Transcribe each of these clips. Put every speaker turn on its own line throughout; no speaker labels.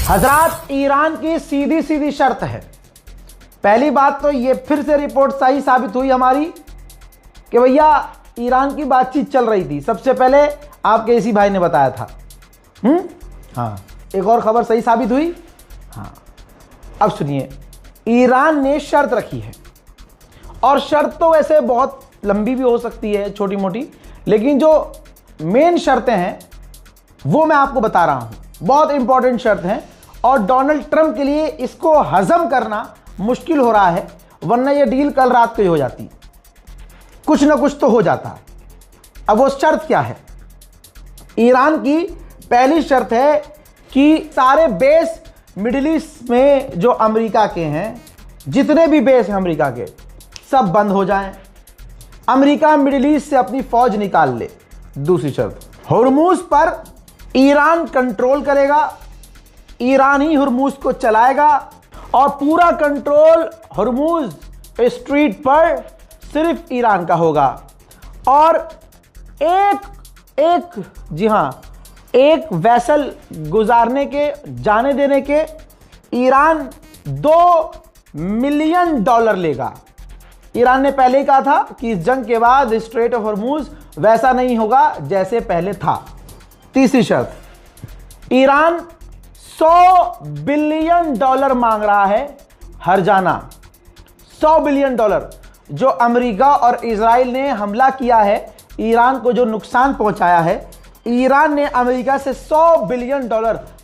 हजरात, ईरान की सीधी सीधी शर्त है। पहली बात तो ये फिर से रिपोर्ट सही साबित हुई हमारी कि भैया ईरान की बातचीत चल रही थी। सबसे पहले आपके इसी भाई ने बताया था। हाँ, एक और खबर सही साबित हुई। हाँ, अब सुनिए, ईरान ने शर्त रखी है, और शर्त तो वैसे बहुत लंबी भी हो सकती है, छोटी मोटी, लेकिन जो मेन शर्तें हैं वो मैं आपको बता रहा हूं। बहुत इंपॉर्टेंट शर्त हैं, और डोनाल्ड ट्रंप के लिए इसको हजम करना मुश्किल हो रहा है, वरना ये डील कल रात को ही हो जाती। कुछ ना कुछ तो हो जाता। अब वो शर्त क्या है? ईरान की पहली शर्त है कि सारे बेस मिडिल ईस्ट में जो अमेरिका के हैं, जितने भी बेस हैं अमेरिका के, सब बंद हो जाएं। अमेरिका मिडिल ईस्ट से अपनी फौज निकाल ले। दूसरी शर्त, हुर्मुज पर ईरान कंट्रोल करेगा, ईरान ही हुर्मुज को चलाएगा, और पूरा कंट्रोल हुर्मुज स्ट्रीट पर सिर्फ ईरान का होगा। और एक वेसल गुजारने के, जाने देने के ईरान $2 मिलियन लेगा। ईरान ने पहले ही कहा था कि इस जंग के बाद स्ट्रेट ऑफ हुर्मुज वैसा नहीं होगा जैसे पहले था। तीसरी शर्त, ईरान $100 बिलियन मांग रहा है हर जाना। $100 बिलियन। जो अमेरिका और इजराइल ने हमला किया है, ईरान को जो नुकसान पहुंचाया है, ईरान ने अमेरिका से $100 बिलियन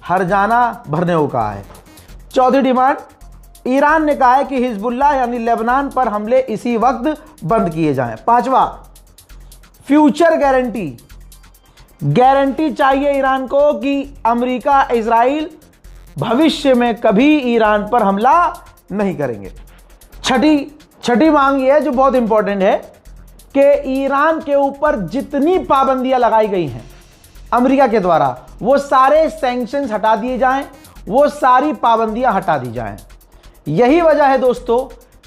हर जाना भरने को कहा है। चौथी डिमांड, ईरान ने कहा है कि हिजबुल्लाह यानी लेबनान पर हमले इसी वक्त बंद किए जाएं। पांचवा, फ्यूचर गारंटी चाहिए ईरान को कि अमेरिका इजराइल भविष्य में कभी ईरान पर हमला नहीं करेंगे। छठी मांग यह है, जो बहुत इंपॉर्टेंट है, कि ईरान के ऊपर जितनी पाबंदियां लगाई गई हैं अमेरिका के द्वारा, वो सारे सैंक्शंस हटा दिए जाएं, वो सारी पाबंदियां हटा दी जाएं। यही वजह है दोस्तों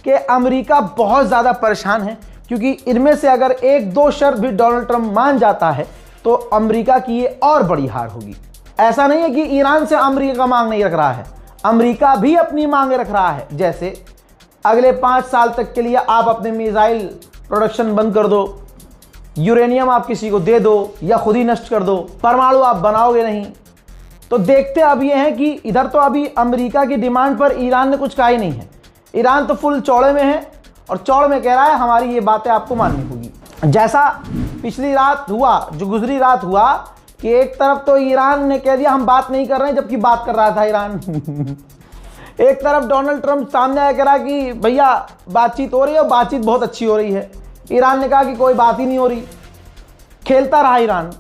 कि अमेरिका बहुत ज़्यादा परेशान है, क्योंकि इनमें से अगर एक दो शर्त भी डोनाल्ड ट्रंप मान जाता है तो अमेरिका की ये और बड़ी हार होगी। ऐसा नहीं है कि ईरान से अमेरिका मांग नहीं रख रहा है, अमेरिका भी अपनी मांगे रख रहा है। जैसे अगले 5 साल तक के लिए आप अपने मिसाइल प्रोडक्शन बंद कर दो, यूरेनियम आप किसी को दे दो या खुद ही नष्ट कर दो, परमाणु आप बनाओगे नहीं। तो देखते अब ये हैं कि इधर तो अभी अमेरिका की डिमांड पर ईरान ने कुछ कहा ही नहीं है। ईरान तो फुल चौड़े में है, और चौड़ में कह रहा है हमारी ये बातें आपको माननी होगी। जैसा पिछली रात हुआ, जो गुजरी रात हुआ, कि एक तरफ तो ईरान ने कह दिया हम बात नहीं कर रहे हैं, जबकि बात कर रहा था ईरान। एक तरफ डोनाल्ड ट्रंप सामने आया कह रहा कि भैया बातचीत हो रही है, और बातचीत बहुत अच्छी हो रही है। ईरान ने कहा कि कोई बात ही नहीं हो रही। खेलता रहा ईरान।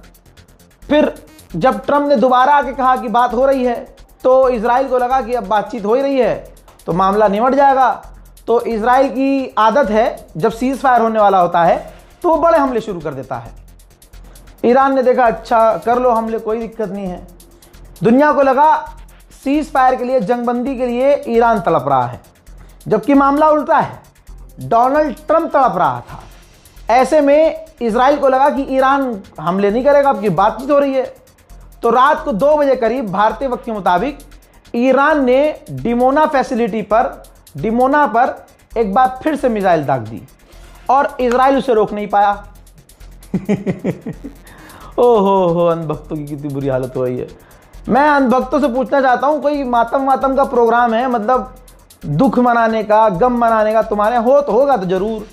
फिर जब ट्रंप ने दोबारा आके कहा कि बात हो रही है, तो इजराइल को लगा कि अब बातचीत हो ही रही है तो मामला निमट जाएगा। तो इजराइल की आदत है, जब सीज फायर होने वाला होता है तो वो बड़े हमले शुरू कर देता है। ईरान ने देखा अच्छा कर लो हमले, कोई दिक्कत नहीं है। दुनिया को लगा सीज फायर के लिए, जंगबंदी के लिए ईरान तड़प रहा है, जबकि मामला उल्टा है, डोनाल्ड ट्रंप तड़प रहा था। ऐसे में इजराइल को लगा कि ईरान हमले नहीं करेगा, अब की बातचीत हो रही है। तो रात को 2 बजे करीब भारतीय वक्त के मुताबिक ईरान ने डिमोना फैसिलिटी पर, डिमोना पर एक बार फिर से मिसाइल दाग दी, और इजराइल उसे रोक नहीं पाया। ओहो, अंधभक्तों की कितनी बुरी हालत हो रही है। मैं अंधभक्तों से पूछना चाहता हूं, कोई मातम का प्रोग्राम है, मतलब दुख मनाने का, गम मनाने का तुम्हारे तो होगा तो जरूर।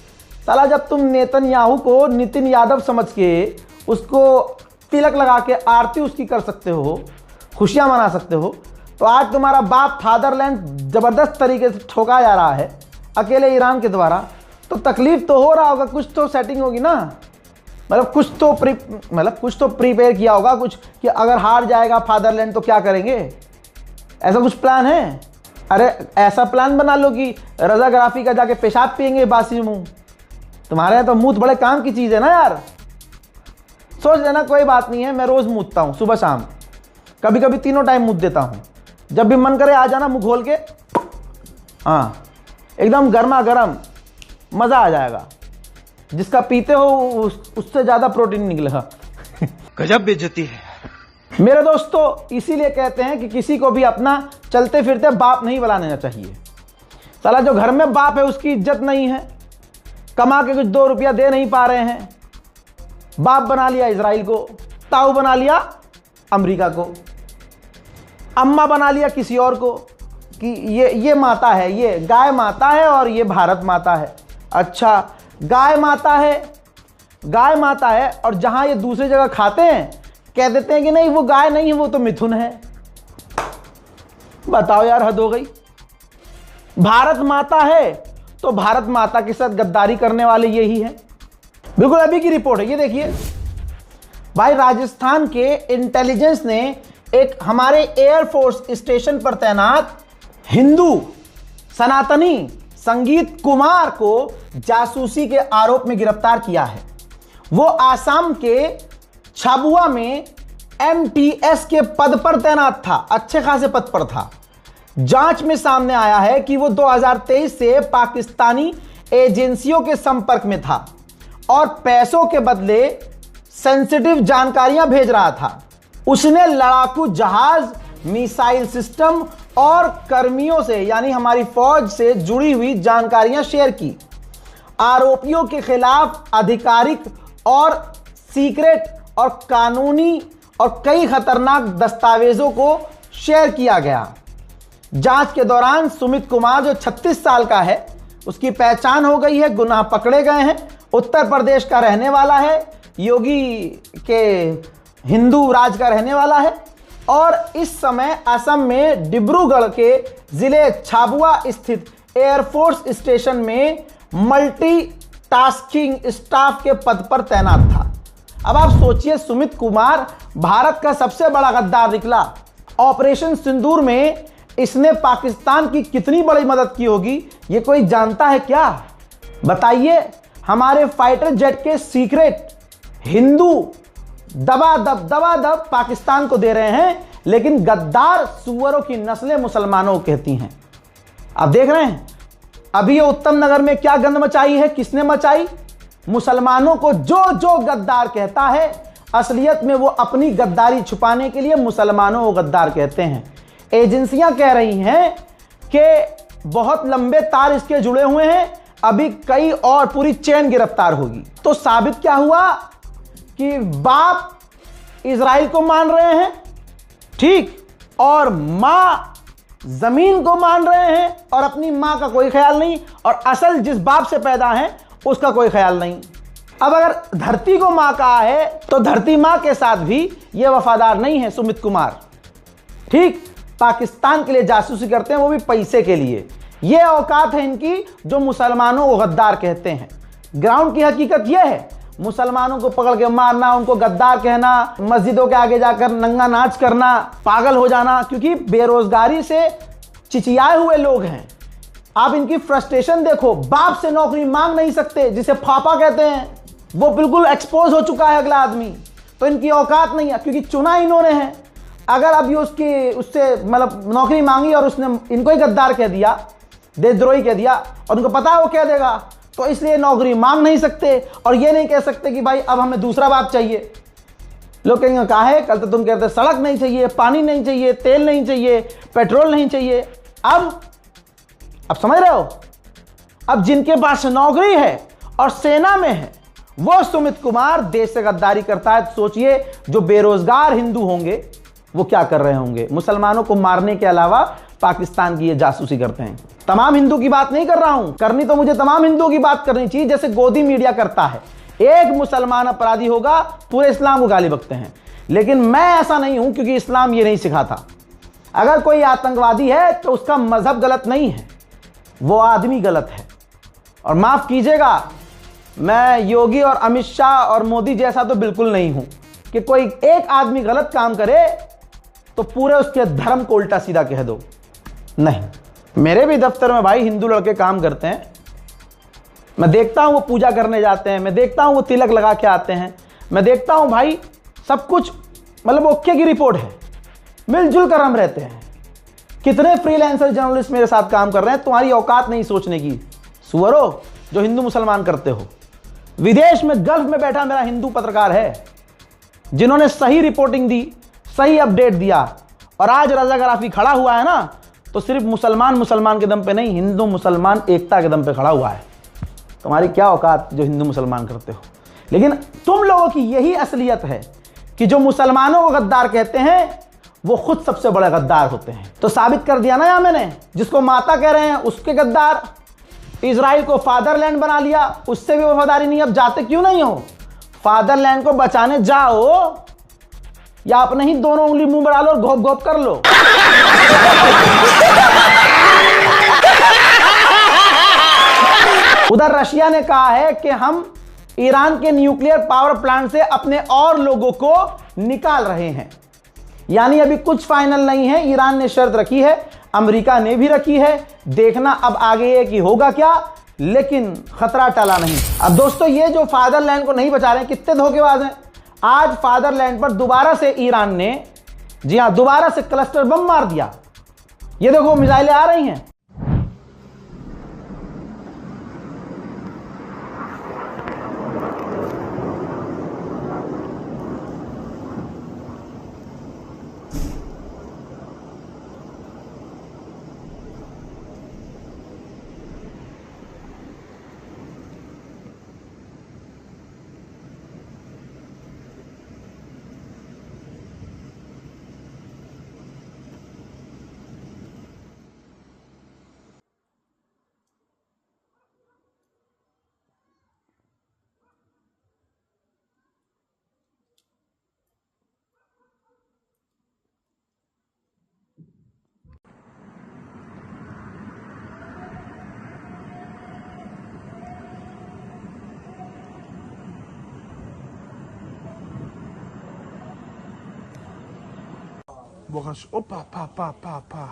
साला जब तुम नेतन्याहू को नितिन यादव समझ के उसको तिलक लगा के आरती उसकी कर सकते हो, खुशियां मना सकते हो, तो आज तुम्हारा बाप फादरलैंड जबरदस्त तरीके से ठोका जा रहा है अकेले ईरान के द्वारा, तो तकलीफ तो हो रहा होगा, कुछ तो सेटिंग होगी ना। मतलब कुछ तो प्रिपेयर किया होगा कुछ, कि अगर हार जाएगा फादरलैंड तो क्या करेंगे, ऐसा कुछ प्लान है। अरे ऐसा प्लान बना लो कि रजाग्राफी का जाके पेशाब पियेंगे बासी मुंह। तुम्हारे यहाँ तो मूत बड़े काम की चीज़ है ना यार। सोच लेना कोई बात नहीं है, मैं रोज़ मूतता हूँ, सुबह शाम, कभी कभी 3 टाइम मूत देता हूँ। जब भी मन करे आ जाना मुँह खोल के, हाँ एकदम गर्मा गर्म, मज़ा आ जाएगा। जिसका पीते हो उससे ज़्यादा प्रोटीन निकलेगा।
गजब बेइज्जती है।
मेरे दोस्तों, इसीलिए कहते हैं कि किसी को भी अपना चलते फिरते बाप नहीं बुला लेना चाहिए। साला जो घर में बाप है उसकी इज्जत नहीं है, कमा के कुछ 2 रुपया दे नहीं पा रहे हैं, बाप बना लिया इजराइल को, ताऊ बना लिया अमेरिका को, अम्मा बना लिया किसी और को कि ये माता है, ये गाय माता है और ये भारत माता है। अच्छा, गाय माता है और जहां ये दूसरी जगह खाते हैं कह देते हैं कि नहीं वो गाय नहीं है, वो तो मिथुन है। बताओ यार, हद हो गई। भारत माता है तो भारत माता के साथ गद्दारी करने वाले यही है। बिल्कुल अभी की रिपोर्ट है, ये देखिए भाई। राजस्थान के इंटेलिजेंस ने एक हमारे एयरफोर्स स्टेशन पर तैनात हिंदू सनातनी संगीत कुमार को जासूसी के आरोप में गिरफ्तार किया है। वो आसाम के छाबुआ में MTS के पद पर तैनात था, अच्छे खासे पद पर था। जांच में सामने आया है कि वो 2023 से पाकिस्तानी एजेंसियों के संपर्क में था और पैसों के बदले सेंसिटिव जानकारियां भेज रहा था। उसने लड़ाकू जहाज, मिसाइल सिस्टम और कर्मियों से यानी हमारी फौज से जुड़ी हुई जानकारियां शेयर की। आरोपियों के खिलाफ आधिकारिक और सीक्रेट और कानूनी और कई खतरनाक दस्तावेजों को शेयर किया गया। जांच के दौरान सुमित कुमार जो 36 साल का है उसकी पहचान हो गई है, गुनाह पकड़े गए हैं। उत्तर प्रदेश का रहने वाला है, योगी के हिंदू राज का रहने वाला है और इस समय असम में डिब्रूगढ़ के जिले छाबुआ स्थित एयरफोर्स स्टेशन में मल्टी टास्किंग स्टाफ के पद पर तैनात था। अब आप सोचिए, सुमित कुमार भारत का सबसे बड़ा गद्दार निकला। ऑपरेशन सिंदूर में इसने पाकिस्तान की कितनी बड़ी मदद की होगी ये कोई जानता है क्या? बताइए। हमारे फाइटर जेट के सीक्रेट हिंदू दबा पाकिस्तान को दे रहे हैं, लेकिन गद्दार सुअरों की नस्लें मुसलमानों को कहती हैं। आप देख रहे हैं अभी ये उत्तम नगर में क्या गंद मचाई है, किसने मचाई? मुसलमानों को जो गद्दार कहता है असलियत में वो अपनी गद्दारी छुपाने के लिए मुसलमानों को गद्दार कहते हैं। एजेंसियां कह रही हैं कि बहुत लंबे तार इसके जुड़े हुए हैं, अभी कई और पूरी चेन गिरफ्तार होगी। तो साबित क्या हुआ कि बाप इजराइल को मान रहे हैं, ठीक, और मां जमीन को मान रहे हैं और अपनी मां का कोई ख्याल नहीं, और असल जिस बाप से पैदा है उसका कोई ख्याल नहीं। अब अगर धरती को मां कहा है तो धरती मां के साथ भी यह वफादार नहीं है सुमित कुमार, ठीक। पाकिस्तान के लिए जासूसी करते हैं, वो भी पैसे के लिए। यह औकात है इनकी जो मुसलमानों को गद्दार कहते हैं। ग्राउंड की हकीकत यह है, मुसलमानों को पकड़ के मारना, उनको गद्दार कहना, मस्जिदों के आगे जाकर नंगा नाच करना, पागल हो जाना, क्योंकि बेरोजगारी से चिचियाए हुए लोग हैं। आप इनकी फ्रस्ट्रेशन देखो, बाप से नौकरी मांग नहीं सकते, जिसे फापा कहते हैं, वो बिल्कुल एक्सपोज हो चुका है अगला आदमी। तो इनकी औकात नहीं है, क्योंकि चुना इन्होंने है। अगर अभी उससे मतलब नौकरी मांगी और उसने इनको ही गद्दार कह दिया, देशद्रोही कह दिया, और उनको पता है वो कह देगा, तो इसलिए नौकरी मांग नहीं सकते और ये नहीं कह सकते कि भाई अब हमें दूसरा बाप चाहिए। लोग कहेंगे कहा है, कल तो तुम कहते सड़क नहीं चाहिए, पानी नहीं चाहिए, तेल नहीं चाहिए, पेट्रोल नहीं चाहिए। अब समझ रहे हो? अब जिनके पास नौकरी है और सेना में है वो सुमित कुमार देश से गद्दारी करता है। सोचिए जो बेरोजगार हिंदू होंगे वो क्या कर रहे होंगे? मुसलमानों को मारने के अलावा पाकिस्तान की ये जासूसी करते हैं। तमाम हिंदू की बात नहीं कर रहा हूं, करनी तो मुझे तमाम हिंदुओं की बात करनी चाहिए, जैसे गोदी मीडिया करता है। एक मुसलमान अपराधी होगा पूरे इस्लाम को गाली बकते हैं, लेकिन मैं ऐसा नहीं हूं, क्योंकि इस्लाम ये नहीं सिखाता। अगर कोई आतंकवादी है तो उसका मजहब गलत नहीं है, वो आदमी गलत है। और माफ कीजिएगा, मैं योगी और अमित शाह और मोदी जैसा तो बिल्कुल नहीं हूं कि कोई एक आदमी गलत काम करे तो पूरे उसके धर्म को उल्टा सीधा कह दो। नहीं, मेरे भी दफ्तर में भाई हिंदू लड़के काम करते हैं, मैं देखता हूं वो पूजा करने जाते हैं, मैं देखता हूं वो तिलक लगा के आते हैं, मैं देखता हूं भाई सब कुछ मतलब ओके की रिपोर्ट है, मिलजुल कर हम रहते हैं। कितने फ्रीलांसर जर्नलिस्ट मेरे साथ काम कर रहे हैं, तुम्हारी औकात नहीं सोचने की, सुअरो जो हिंदू मुसलमान करते हो। विदेश में गल्फ में बैठा मेरा हिंदू पत्रकार है, जिन्होंने सही रिपोर्टिंग दी, सही अपडेट दिया। और आज रजा गराफी खड़ा हुआ है ना, तो सिर्फ मुसलमान के दम पे नहीं, हिंदू मुसलमान एकता के दम पे खड़ा हुआ है। तुम्हारी क्या औकात जो हिंदू मुसलमान करते हो। लेकिन तुम लोगों की यही असलियत है कि जो मुसलमानों को गद्दार कहते हैं वो खुद सबसे बड़े गद्दार होते हैं। तो साबित कर दिया ना यहां मैंने, जिसको माता कह रहे हैं उसके गद्दार। इजराइल को फादरलैंड बना लिया, उससे भी वफादारी नहीं। अब जाते क्यों नहीं हो? फादरलैंड को बचाने जाओ, या अपने ही दोनों उंगली मुंह में डालो और घोप घोप कर लो। उधर रशिया ने कहा है कि हम ईरान के न्यूक्लियर पावर प्लांट से अपने और लोगों को निकाल रहे हैं। यानी अभी कुछ फाइनल नहीं है। ईरान ने शर्त रखी है, अमेरिका ने भी रखी है। देखना अब आगे है कि होगा क्या, लेकिन खतरा टला नहीं। अब दोस्तों, ये जो फादरलैंड को नहीं बचा रहे हैं, कितने धोखेबाज हैं। आज फादरलैंड पर दोबारा से ईरान ने, जी हां, दोबारा से क्लस्टर बम मार दिया। ये देखो मिसाइलें आ रही हैं। Borracha. Opa, pá, pá, pá, pá.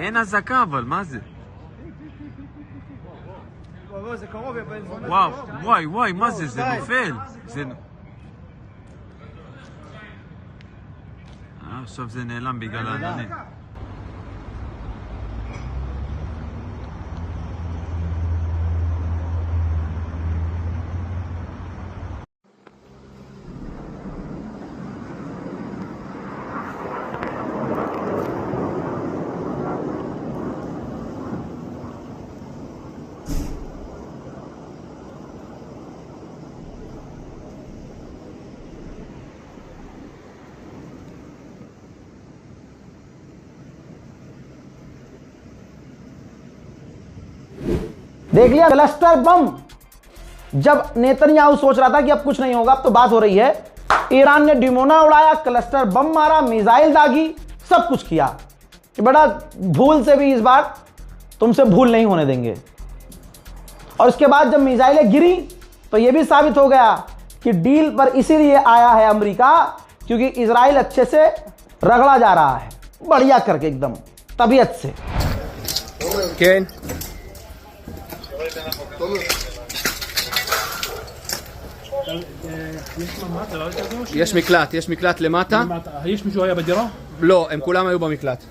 אין אזעקה אבל, מה זה?
זה קרוב,
וואו, וואי, וואי, מה זה? זה נופל. זה... עכשיו זה נעלם בגלל העננים.
देख लिया क्लस्टर बम। जब नेतन्याहू सोच रहा था कि अब कुछ नहीं होगा, अब तो बात हो रही है। ईरान ने डिमोना उड़ाया, क्लस्टर बम मारा, मिसाइल दागी, सब कुछ किया कि बड़ा भूल से भी इस बार तुमसे भूल नहीं होने देंगे। और उसके बाद जब मिसाइलें गिरी तो यह भी साबित हो गया कि डील पर इसीलिए आया है अमेरिका, क्योंकि इजराइल अच्छे से रगड़ा जा रहा है, बढ़िया करके एकदम तबीयत से।
כן. יש מקלט למטה.
יש מישהו היה בדירה?
לא, הם כולם היו במקלט.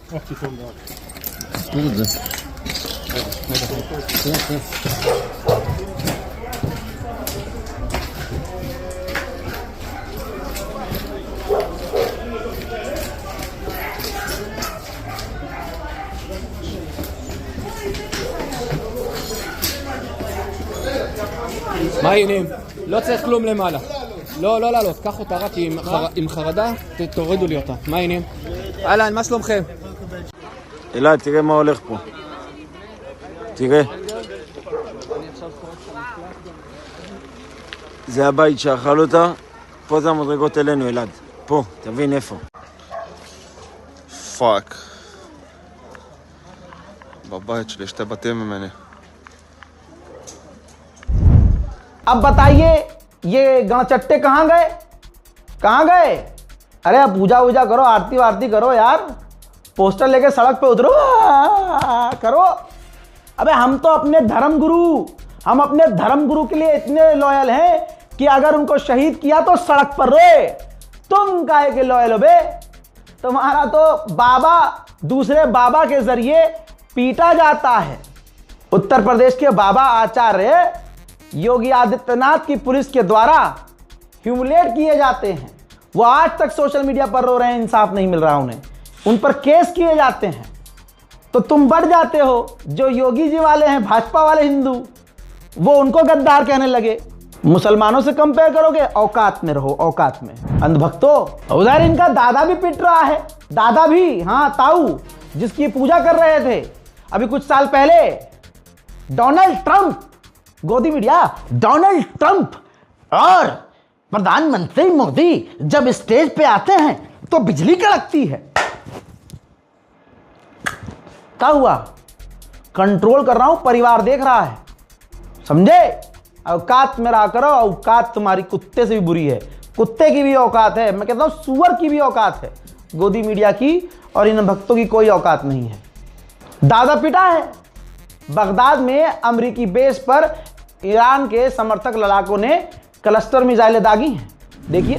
מה העניינים? לא צריך כלום למעלה. לא, לא לעלות, קח אותה רק עם חרדה, תורידו לי אותה. מה העניינים? אהלן, מה שלומכם?
אלעד, תראה מה הולך פה. תראה. זה הבית שאכל אותה, פה זה המדרגות אלינו, אלעד. פה, תבין איפה.
פאק. בבית שלי שתי בתים ממני.
अब बताइए ये गणचट्टे कहाँ गए, कहाँ गए? अरे अब पूजा वूजा करो, आरती वारती करो यार, पोस्टर लेके सड़क पे उतरो, करो। अबे हम तो अपने धर्म गुरु हम अपने धर्मगुरु के लिए इतने लॉयल हैं कि अगर उनको शहीद किया तो सड़क पर रोए। तुम काहे के लॉयल हो बे? तुम्हारा तो बाबा दूसरे बाबा के जरिए पीटा जाता है। उत्तर प्रदेश के बाबा आचार्य योगी आदित्यनाथ की पुलिस के द्वारा ह्यूमिलेट किए जाते हैं। वो आज तक सोशल मीडिया पर रो रहे हैं, इंसाफ नहीं मिल रहा उन्हें, उन पर केस किए जाते हैं। तो तुम बढ़ जाते हो। जो योगी जी वाले हैं, भाजपा वाले हिंदू, वो उनको गद्दार कहने लगे। मुसलमानों से कंपेयर करोगे, औकात में रहो, औकात में। अंधभक्तों, उधर इनका दादा भी पिट रहा है। दादा भी, हाँ, ताऊ, जिसकी पूजा कर रहे थे अभी कुछ साल पहले। डोनाल्ड ट्रंप, गोदी मीडिया, डोनाल्ड ट्रंप और प्रधानमंत्री मोदी जब स्टेज पे आते हैं तो बिजली कड़कती है। क्या हुआ? कंट्रोल कर रहा हूं, परिवार देख रहा है, समझे? औकात में रहा करो। औकात तुम्हारी कुत्ते से भी बुरी है। कुत्ते की भी औकात है, मैं कहता हूं सुअर की भी औकात है। गोदी मीडिया की और इन भक्तों की कोई औकात नहीं है। दादा पिटा है। बगदाद में अमेरिकी बेस पर ईरान के समर्थक लड़ाकों ने क्लस्टर मिसाइलें दागी हैं। देखिए,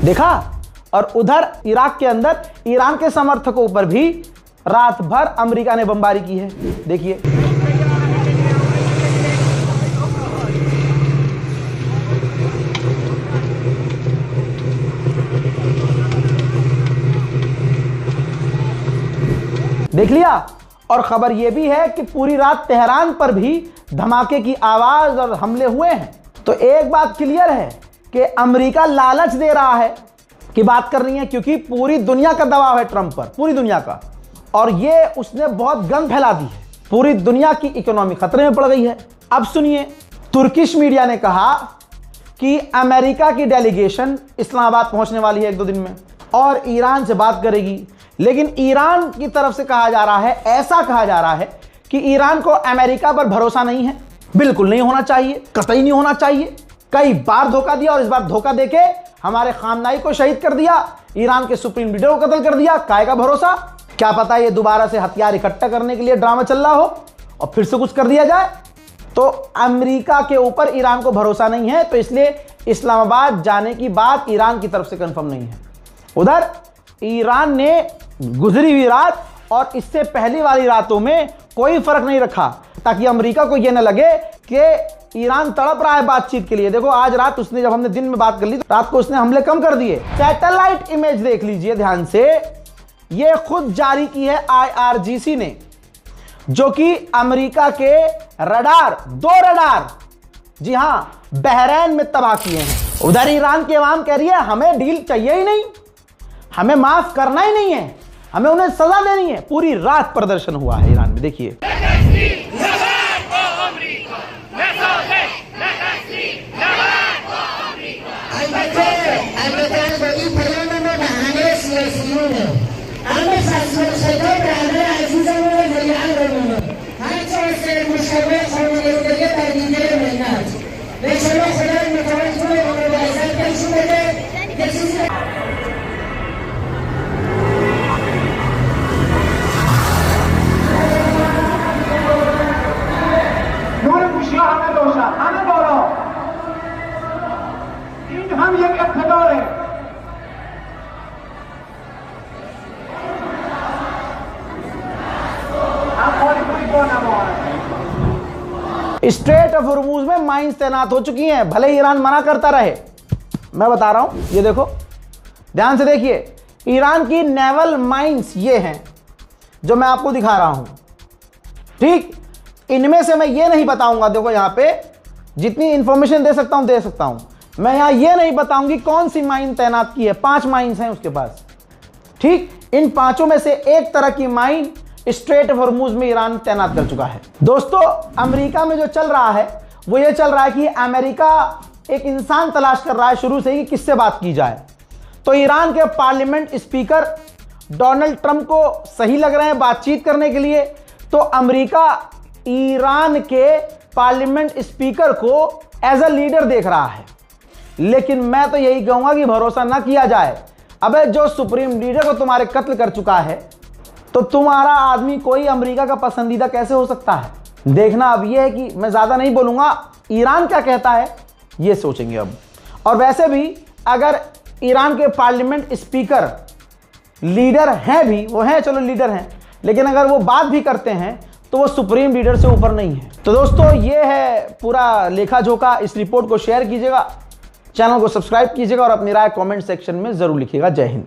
देखा? और उधर इराक के अंदर ईरान के समर्थकों पर भी रात भर अमेरिका ने बमबारी की है। देखिए, देख लिया। और खबर यह भी है कि पूरी रात तेहरान पर भी धमाके की आवाज और हमले हुए हैं। तो एक बात क्लियर है कि अमेरिका लालच दे रहा है कि बात करनी है, क्योंकि पूरी दुनिया का दबाव है ट्रंप पर, पूरी दुनिया का। और ये उसने बहुत गंद फैला दी है। पूरी दुनिया की इकोनॉमी खतरे में पड़ गई है। अब सुनिए, तुर्किश मीडिया ने कहा कि अमेरिका की डेलीगेशन इस्लामाबाद पहुंचने वाली है 1-2 दिन में और ईरान से बात करेगी। लेकिन ईरान की तरफ से कहा जा रहा है, ऐसा कहा जा रहा है कि ईरान को अमेरिका पर भरोसा नहीं है। बिल्कुल नहीं होना चाहिए, कतई नहीं होना चाहिए। कई बार धोखा दिया और इस बार धोखा देके हमारे खामनाई को शहीद कर दिया, ईरान के सुप्रीम लीडर को कत्ल कर दिया। काय का भरोसा? क्या पता ये दोबारा से हथियार इकट्ठा करने के लिए ड्रामा चल रहा हो और फिर से कुछ कर दिया जाए। तो अमेरिका के ऊपर ईरान को भरोसा नहीं है, तो इसलिए इस्लामाबाद जाने की बात ईरान की तरफ से कंफर्म नहीं है। उधर ईरान ने गुजरी हुई रात और इससे पहली वाली रातों में कोई फर्क नहीं रखा, ताकि अमेरिका को यह न लगे कि ईरान तड़प रहा है बातचीत के लिए। देखो, आज रात उसने, जब हमने दिन में बात कर ली, तो रात को उसने हमले कम कर दिए। सैटेलाइट इमेज देख लीजिए ध्यान से, यह खुद जारी की है IRGC ने, जो कि अमेरिका के रडार, 2 रडार, जी हां, बहरैन में तबाह किए हैं। उधर ईरान की अवाम कह रही है हमें डील चाहिए ही नहीं, हमें माफ करना ही नहीं है, हमें उन्हें सजा देनी है। पूरी रात प्रदर्शन हुआ है ईरान में। देखिए,
हम एक इक़्तिदार है।
स्ट्रेट ऑफ हॉर्मुज़ में माइंस तैनात हो चुकी हैं, भले ईरान मना करता रहे। मैं बता रहा हूं, ये देखो, ध्यान से देखिए, ईरान की नेवल माइंस ये हैं जो मैं आपको दिखा रहा हूं। ठीक, इनमें से मैं ये नहीं बताऊंगा, देखो यहां पे जितनी इंफॉर्मेशन दे सकता हूं मैं यहां ये नहीं बताऊंगी कौन सी माइन तैनात की है। 5 माइंस हैं उसके पास। ठीक, इन 5 में से एक तरह की माइन स्ट्रेट ऑफ हॉर्मुज़ में ईरान तैनात कर चुका है। दोस्तों, अमेरिका में जो चल रहा है वो ये चल रहा है कि अमेरिका एक इंसान तलाश कर रहा है शुरू से ही कि किससे बात की जाए। तो ईरान के पार्लियामेंट स्पीकर डोनाल्ड ट्रंप को सही लग रहे हैं बातचीत करने के लिए, तो अमेरिका ईरान के पार्लियामेंट स्पीकर को एज अ लीडर देख रहा है। लेकिन मैं तो यही कहूंगा कि भरोसा ना किया जाए। अबे जो सुप्रीम लीडर को तुम्हारे कत्ल कर चुका है, तो तुम्हारा आदमी कोई अमेरिका का पसंदीदा कैसे हो सकता है? देखना अब यह है कि मैं ज्यादा नहीं बोलूंगा, ईरान क्या कहता है ये सोचेंगे अब। और वैसे भी अगर ईरान के पार्लियामेंट स्पीकर लीडर हैं भी, वो हैं, चलो लीडर हैं, लेकिन अगर वो बात भी करते हैं तो वो सुप्रीम लीडर से ऊपर नहीं है। तो दोस्तों ये है पूरा लेखा जोखा। इस रिपोर्ट को शेयर कीजिएगा, चैनल को सब्सक्राइब कीजिएगा और अपनी राय कमेंट सेक्शन में जरूर लिखिएगा। जय हिंद।